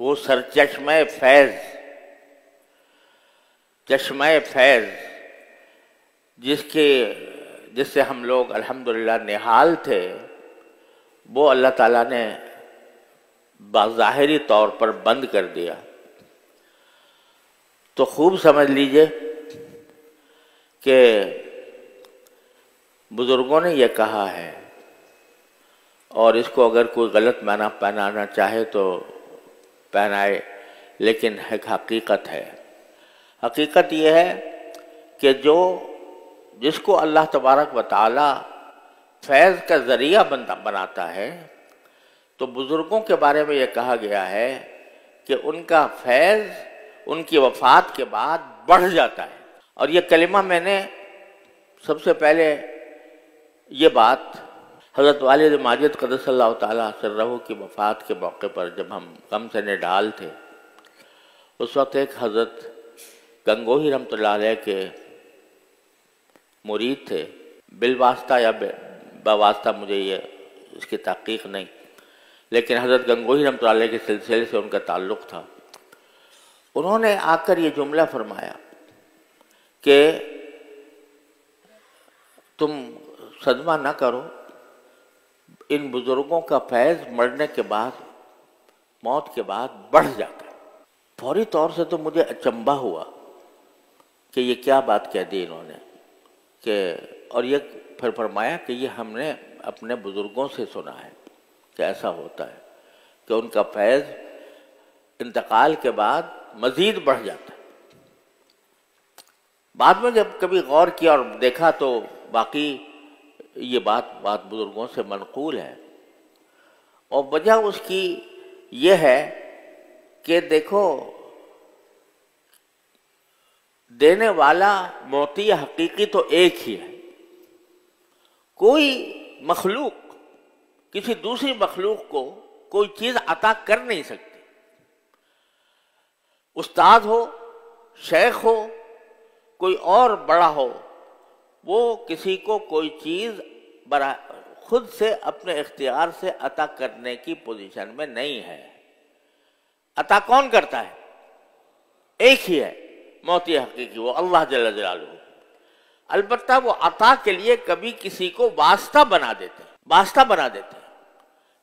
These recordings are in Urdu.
وہ سرچشمہ فیض، چشمہ فیض جس سے ہم لوگ الحمدللہ نہال تھے، وہ اللہ تعالیٰ نے بظاہری طور پر بند کر دیا۔ تو خوب سمجھ لیجئے کہ بزرگوں نے یہ کہا ہے، اور اس کو اگر کوئی غلط معنی پہنانا چاہے تو پہنائے، لیکن ایک حقیقت ہے۔ حقیقت یہ ہے کہ جس کو اللہ تبارک و تعالی فیض کا ذریعہ بناتا ہے، تو بزرگوں کے بارے میں یہ کہا گیا ہے کہ ان کا فیض ان کی وفات کے بعد بڑھ جاتا ہے۔ اور یہ کلمہ میں نے سب سے پہلے یہ بات حضرت والد ماجد قدس اللہ تعالیٰ سرہ کی وفات کے موقع پر جب ہم غم سے نڈال تھے، اس وقت ایک حضرت گنگوہی رحمۃ اللہ علیہ کے مرید تھے، بالواسطہ یا بواسطہ مجھے اس کی تحقیق نہیں، لیکن حضرت گنگوہی رحمۃ اللہ علیہ کے سلسلے سے ان کا تعلق تھا۔ انہوں نے آ کر یہ جملہ فرمایا کہ تم صدمہ نہ کرو، ان بزرگوں کا فیض مرنے کے بعد، موت کے بعد بڑھ جاتا ہے۔ فوری طور سے تو مجھے اچنبھا ہوا کہ یہ کیا بات کہہ دی انہوں نے، اور یہ پھر فرمایا کہ یہ ہم نے اپنے بزرگوں سے سنا ہے کہ ایسا ہوتا ہے کہ ان کا فیض انتقال کے بعد مزید بڑھ جاتا ہے۔ بعد میں جب کبھی غور کیا اور دیکھا تو باقی یہ بات بزرگوں سے منقول ہے، اور وجہ اس کی یہ ہے کہ دیکھو، دینے والا معطی حقیقی تو ایک ہی ہے۔ کوئی مخلوق کسی دوسری مخلوق کو کوئی چیز عطا کر نہیں سکتی۔ استاد ہو، شیخ ہو، کوئی اور بڑا ہو، وہ کسی کو کوئی چیز خود سے اپنے اختیار سے عطا کرنے کی پوزیشن میں نہیں ہے۔ عطا کون کرتا ہے؟ ایک ہی ہے معطی حقیقی، وہ اللہ جل جلالہ۔ البتہ وہ عطا کے لیے کبھی کسی کو واسطہ بنا دیتے ہیں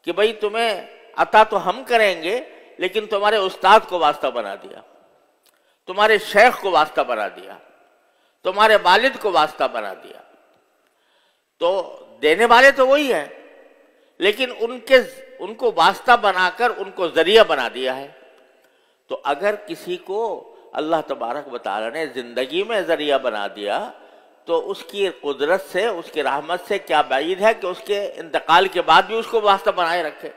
کہ بھئی تمہیں عطا تو ہم کریں گے، لیکن تمہارے استاد کو واسطہ بنا دیا، تمہارے شیخ کو واسطہ بنا دیا، تمہارے والد کو واسطہ بنا دیا۔ تو دینے والے تو وہی ہیں، لیکن ان کو واسطہ بنا کر ان کو ذریعہ بنا دیا ہے۔ تو اگر کسی کو اللہ تبارک و تعالی نے زندگی میں ذریعہ بنا دیا، تو اس کی قدرت سے، اس کی رحمت سے کیا بعید ہے کہ اس کے انتقال کے بعد بھی اس کو واسطہ بنائے رکھے۔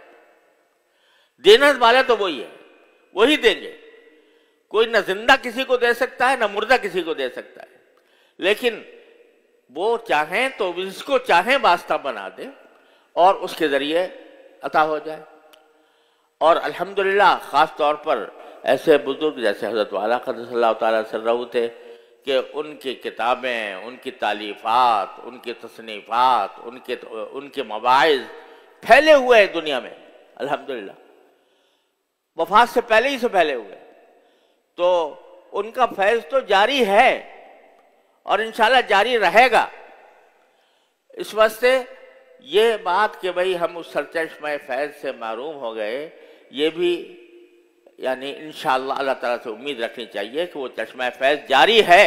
دینے والے تو وہی ہے، وہی دیں گے۔ کوئی نہ زندہ کسی کو دے سکتا ہے، نہ مردہ کسی کو دے سکتا ہے، لیکن وہ چاہیں تو جس کو چاہیں واسطہ بنا دے اور اس کے ذریعے عطا ہو جائے۔ اور الحمدللہ خاص طور پر ایسے بزرگ جیسے حضرت والا قدس اللہ تعالیٰ سرہ تھے کہ ان کی کتابیں، ان کی تالیفات، ان کی تصنیفات، ان کے مواعظ پھیلے ہوئے ہیں دنیا میں الحمدللہ، وفات سے پہلے ہوئے۔ تو ان کا فیض تو جاری ہے اور انشاءاللہ جاری رہے گا۔ اس واسطے یہ بات کہ بھئی ہم اس سرچشمہ فیض سے محروم ہو گئے، یہ بھی یعنی انشاءاللہ اللہ تعالیٰ سے امید رکھنی چاہیے کہ وہ چشمہ فیض جاری ہے،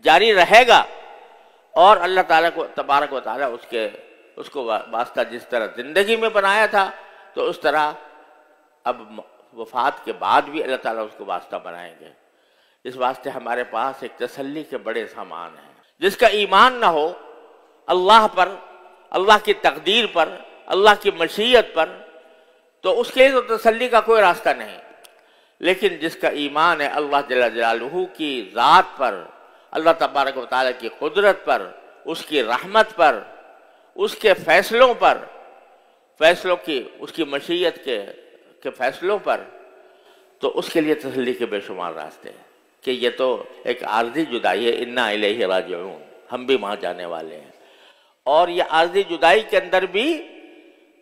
جاری رہے گا، اور اللہ تعالیٰ کو تبارک و تعالیٰ اس کو واسطہ جس طرح زندگی میں بنایا تھا، تو اس طرح اب وفات کے بعد بھی اللہ تعالیٰ اس کو واسطہ بنائیں گے۔ اس واسطے ہمارے پاس ایک تسلی کے بڑے سامان ہیں۔ جس کا ایمان نہ ہو اللہ پر، اللہ کی تقدیر پر، اللہ کی مشیت پر، تو اس کے لیے تو تسلی کا کوئی راستہ نہیں۔ لیکن جس کا ایمان ہے اللہ جل جلالہ کی ذات پر، اللہ تبارک و تعالیٰ کی قدرت پر، اس کی رحمت پر، اس کے فیصلوں پر، اس کی مشیت کے فیصلوں پر، تو اس کے لیے تسلی کے بے شمار راستے ہیں کہ یہ تو ایک عارضی جدائی ہے، انا الیہ راجعون، ہم بھی وہاں جانے والے ہیں۔ اور یہ عارضی جدائی کے اندر بھی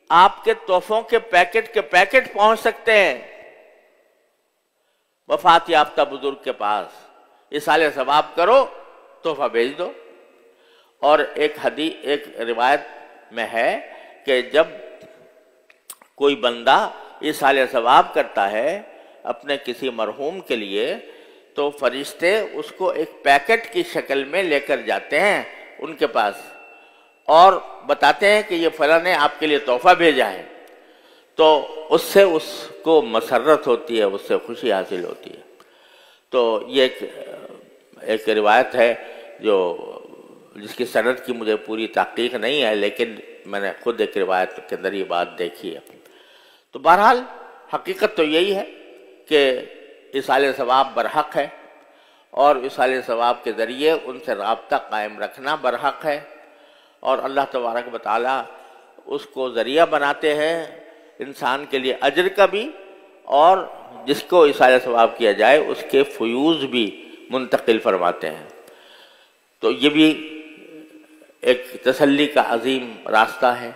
آپ کے تحفوں کے پیکٹ پہنچ سکتے ہیں، وفات یافتہ بزرگ کے پاس ایصال ثواب کرو، تحفہ بھیج دو۔ اور ایک روایت میں ہے کہ جب کوئی بندہ ایصال ثواب کرتا ہے اپنے کسی مرحوم کے لیے تو فرشتے اس کو ایک پیکٹ کی شکل میں لے کر جاتے ہیں ان کے پاس اور بتاتے ہیں کہ یہ فلاں نے آپ کے لیے تحفہ بھیجا ہے، تو اس سے اس کو مسرت ہوتی ہے، اس سے خوشی حاصل ہوتی ہے۔ تو یہ ایک روایت ہے جس کی سند کی مجھے پوری تحقیق نہیں ہے، لیکن میں نے خود ایک روایت کے اندر یہ بات دیکھی ہے۔ تو بہرحال حقیقت تو یہی ہے کہ ایصال ثواب برحق ہے، اور ایصال ثواب کے ذریعے ان سے رابطہ قائم رکھنا برحق ہے، اور اللہ تبارک و تعالی اس کو ذریعہ بناتے ہیں انسان کے لیے اجر کا بھی، اور جس کو ایصال ثواب کیا جائے اس کے فیوز بھی منتقل فرماتے ہیں۔ تو یہ بھی ایک تسلی کا عظیم راستہ ہے۔